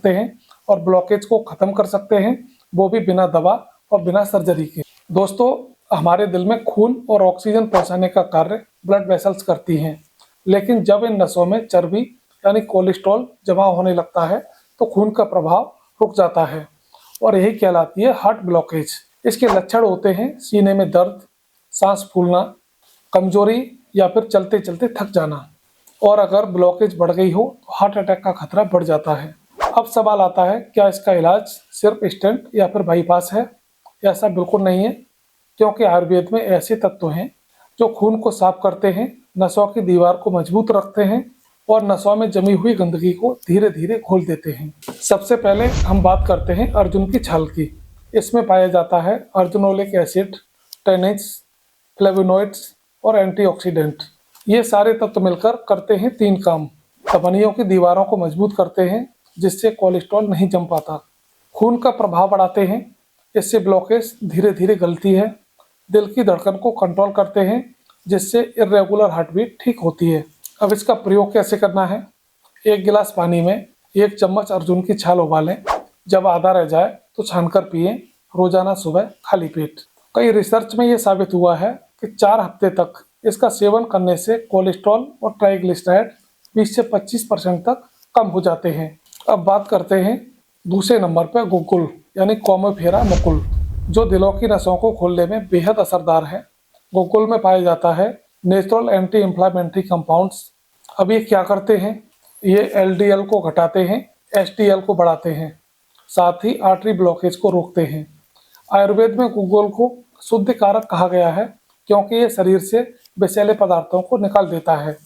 सकते हैं और ब्लॉकेज को खत्म कर सकते हैं, वो भी बिना दवा और बिना सर्जरी के। दोस्तों, हमारे दिल में खून और ऑक्सीजन पहुंचाने का कार्य ब्लड वेसल्स करती हैं, लेकिन जब इन नसों में चर्बी यानी कोलेस्ट्रॉल जमा होने लगता है तो खून का प्रभाव रुक जाता है और यही कहलाती है हार्ट ब्लॉकेज। इसके लक्षण होते हैं सीने में दर्द, सांस फूलना, कमजोरी या फिर चलते चलते थक जाना। और अगर ब्लॉकेज बढ़ गई हो तो हार्ट अटैक का खतरा बढ़ जाता है। अब सवाल आता है, क्या इसका इलाज सिर्फ स्टेंट या फिर बाईपास है? ऐसा बिल्कुल नहीं है, क्योंकि आयुर्वेद में ऐसे तत्व हैं जो खून को साफ करते हैं, नसों की दीवार को मजबूत रखते हैं और नसों में जमी हुई गंदगी को धीरे धीरे खोल देते हैं। सबसे पहले हम बात करते हैं अर्जुन की छाल की। इसमें पाया जाता है अर्जुनोलिक एसिड, टेनिन्स, फ्लेवोनोइड्स और एंटीऑक्सीडेंट। ये सारे तत्व मिलकर करते हैं 3 काम। धमनियों की दीवारों को मजबूत करते हैं जिससे कोलेस्ट्रॉल नहीं जम पाता, खून का प्रभाव बढ़ाते हैं, इससे ब्लॉकेज धीरे धीरे गलती है, दिल की धड़कन को कंट्रोल करते हैं जिससे इर्रेगुलर हार्ट बीट ठीक होती है। अब इसका प्रयोग कैसे करना है? 1 गिलास पानी में 1 चम्मच अर्जुन की छाल उबालें, जब आधा रह जाए तो छानकर पिएं, रोजाना सुबह खाली पेट। कई रिसर्च में ये साबित हुआ है कि 4 हफ्ते तक इसका सेवन करने से कोलेस्ट्रॉल और ट्राइग्लिसराइड 20 से 25% तक कम हो जाते हैं। अब बात करते हैं दूसरे नंबर पर गुकुल यानी कॉमोफेरा मुकुल, जो दिलों की नसों को खोलने में बेहद असरदार है। गुकुल में पाया जाता है नेचुरल एंटी इंफ्लेमेटरी कंपाउंड्स। अब ये क्या करते हैं? ये एलडीएल को घटाते हैं, एचडीएल को बढ़ाते हैं, साथ ही आर्टरी ब्लॉकेज को रोकते हैं। आयुर्वेद में गुकुल को शुद्ध कारक कहा गया है क्योंकि ये शरीर से विषैले पदार्थों को निकाल देता है।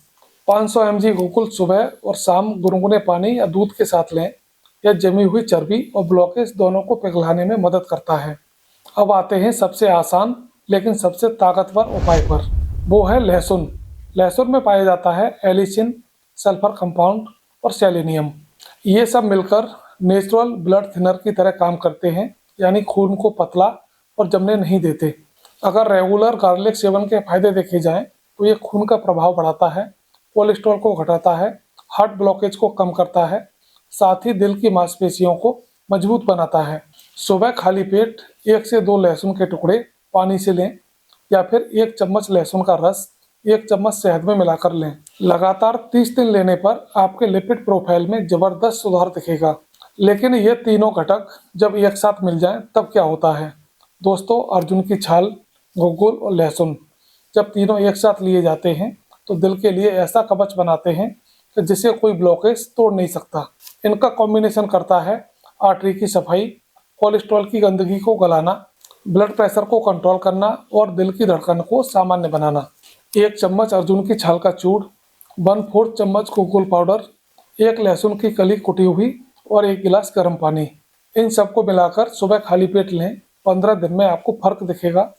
500 mg गुकुल सुबह और शाम गुनगुने पानी या दूध के साथ लें। यह जमी हुई चर्बी और ब्लॉकेज दोनों को पिघलाने में मदद करता है। अब आते हैं सबसे आसान लेकिन सबसे ताकतवर उपाय पर, वो है लहसुन। लहसुन में पाया जाता है एलिसिन, सल्फर कंपाउंड और सेलेनियम। ये सब मिलकर नेचुरल ब्लड थिनर की तरह काम करते हैं, यानी खून को पतला और जमने नहीं देते। अगर रेगुलर गार्लिक सेवन के फायदे देखे जाएं तो ये खून का प्रभाव बढ़ाता है, कोलेस्ट्रॉल को घटाता है, हार्ट ब्लॉकेज को कम करता है, साथ ही दिल की मांसपेशियों को मजबूत बनाता है। सुबह खाली पेट 1 से 2 लहसुन के टुकड़े पानी से लें या फिर 1 चम्मच लहसुन का रस 1 चम्मच शहद में मिलाकर लें। लगातार 30 दिन लेने पर आपके लिपिड प्रोफाइल में जबरदस्त सुधार दिखेगा। लेकिन ये तीनों घटक जब एक साथ मिल जाएं तब क्या होता है? दोस्तों, अर्जुन की छाल, गुकुल और लहसुन जब तीनों एक साथ लिए जाते हैं तो दिल के लिए ऐसा कवच बनाते हैं कि जिसे कोई ब्लॉकेज तोड़ नहीं सकता। इनका कॉम्बिनेशन करता है आर्टरी की सफाई, कोलेस्ट्रॉल की गंदगी को गलाना, ब्लड प्रेशर को कंट्रोल करना और दिल की धड़कन को सामान्य बनाना। 1 चम्मच अर्जुन की छाल का चूर्ण, 1/4 चम्मच गुकुल पाउडर, 1 लहसुन की कली कुटी हुई और 1 गिलास गर्म पानी, इन सबको मिलाकर सुबह खाली पेट लें। 15 दिन में आपको फर्क दिखेगा,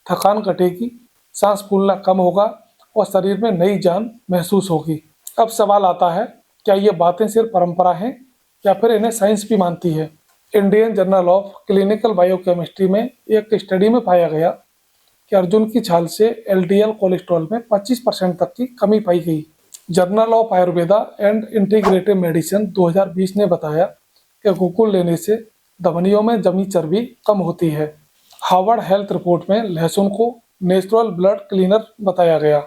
थकान घटेगी, सांस फूलना कम होगा और शरीर में नई जान महसूस होगी। अब सवाल आता है, क्या ये बातें सिर्फ परंपरा हैं या फिर इन्हें साइंस भी मानती है? Indian journal of clinical biochemistry में एक स्टडी में पाया गया कि अर्जुन की छाल से एलडीएल कोलेस्ट्रॉल में 25% तक की कमी पाई गई। Journal of Ayurveda and integrative medicine 2020 ने बताया कि गुकुल लेने से धमनियों में जमी चर्बी कम होती है। हार्वर्ड हेल्थ रिपोर्ट में लहसुन को नेचुरल ब्लड क्लीनर बताया गया।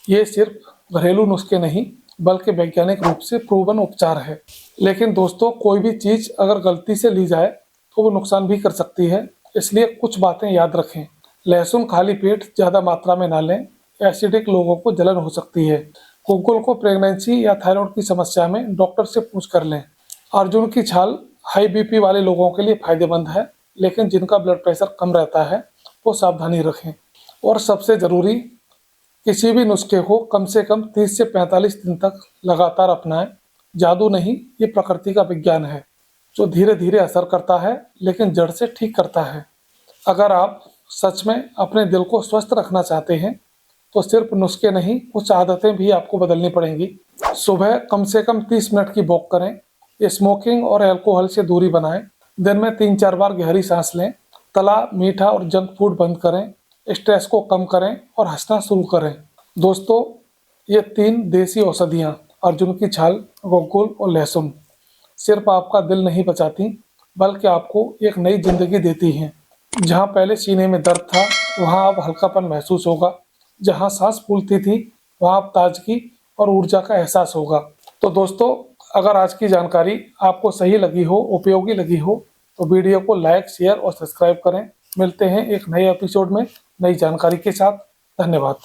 ये सिर्फ घरेलू नुस्खे नहीं बल्कि वैज्ञानिक रूप से प्रूवन उपचार है। लेकिन दोस्तों, कोई भी चीज़ अगर गलती से ली जाए तो वो नुकसान भी कर सकती है, इसलिए कुछ बातें याद रखें। लहसुन खाली पेट ज़्यादा मात्रा में ना लें, एसिडिक लोगों को जलन हो सकती है। गुकुल को प्रेगनेंसी या थायराइड की समस्या में डॉक्टर से पूछ कर लें। अर्जुन की छाल हाई बीपी वाले लोगों के लिए फायदेमंद है, लेकिन जिनका ब्लड प्रेशर कम रहता है वो सावधानी रखें। और सबसे ज़रूरी, किसी भी नुस्खे को कम से कम 30 से 45 दिन तक लगातार अपनाएं। जादू नहीं, ये प्रकृति का विज्ञान है जो धीरे धीरे असर करता है लेकिन जड़ से ठीक करता है। अगर आप सच में अपने दिल को स्वस्थ रखना चाहते हैं तो सिर्फ नुस्खे नहीं, कुछ आदतें भी आपको बदलनी पड़ेंगी। सुबह कम से कम 30 मिनट की वॉक करें, स्मोकिंग और अल्कोहल से दूरी बनाएं, दिन में 3-4 बार गहरी सांस लें, तला, मीठा और जंक फूड बंद करें, स्ट्रेस को कम करें और हंसना शुरू करें। दोस्तों, ये 3 देसी औषधियाँ अर्जुन की छाल, गुकुल और लहसुन सिर्फ आपका दिल नहीं बचाती बल्कि आपको एक नई जिंदगी देती हैं। जहां पहले सीने में दर्द था वहां अब हल्कापन महसूस होगा। जहां सांस फूलती थी वहां अब ताजगी और ऊर्जा का एहसास होगा। तो दोस्तों, अगर आज की जानकारी आपको सही लगी हो, उपयोगी लगी हो, तो वीडियो को लाइक, शेयर और सब्सक्राइब करें। मिलते हैं एक नए एपिसोड में नई जानकारी के साथ। धन्यवाद।